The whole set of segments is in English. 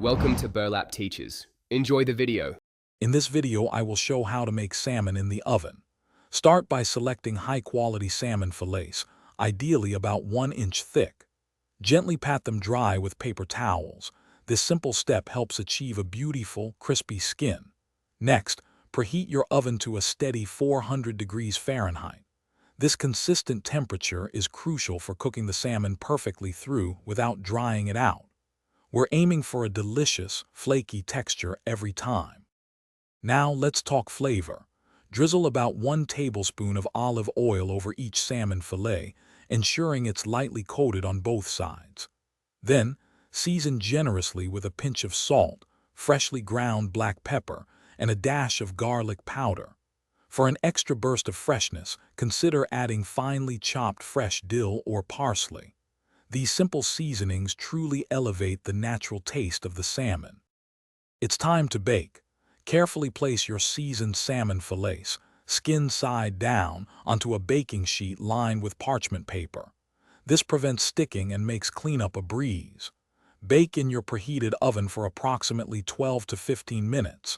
Welcome to Burlap Teachers. Enjoy the video. In this video, I will show how to make salmon in the oven. Start by selecting high-quality salmon fillets, ideally about 1 inch thick. Gently pat them dry with paper towels. This simple step helps achieve a beautiful, crispy skin. Next, preheat your oven to a steady 400 degrees Fahrenheit. This consistent temperature is crucial for cooking the salmon perfectly through without drying it out. We're aiming for a delicious, flaky texture every time. Now let's talk flavor. Drizzle about 1 tablespoon of olive oil over each salmon fillet, ensuring it's lightly coated on both sides. Then, season generously with a pinch of salt, freshly ground black pepper, and a dash of garlic powder. For an extra burst of freshness, consider adding finely chopped fresh dill or parsley. These simple seasonings truly elevate the natural taste of the salmon. It's time to bake. Carefully place your seasoned salmon fillets, skin side down, onto a baking sheet lined with parchment paper. This prevents sticking and makes cleanup a breeze. Bake in your preheated oven for approximately 12 to 15 minutes.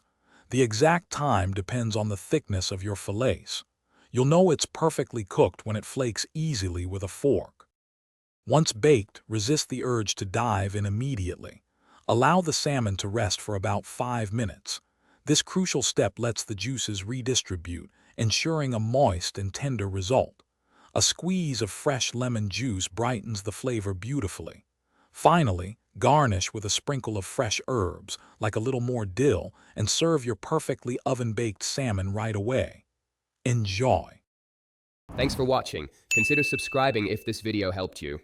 The exact time depends on the thickness of your fillets. You'll know it's perfectly cooked when it flakes easily with a fork. Once baked, resist the urge to dive in immediately. Allow the salmon to rest for about 5 minutes. This crucial step lets the juices redistribute, ensuring a moist and tender result. A squeeze of fresh lemon juice brightens the flavor beautifully. Finally, garnish with a sprinkle of fresh herbs, like a little more dill, and serve your perfectly oven-baked salmon right away. Enjoy! Thanks for watching. Consider subscribing if this video helped you.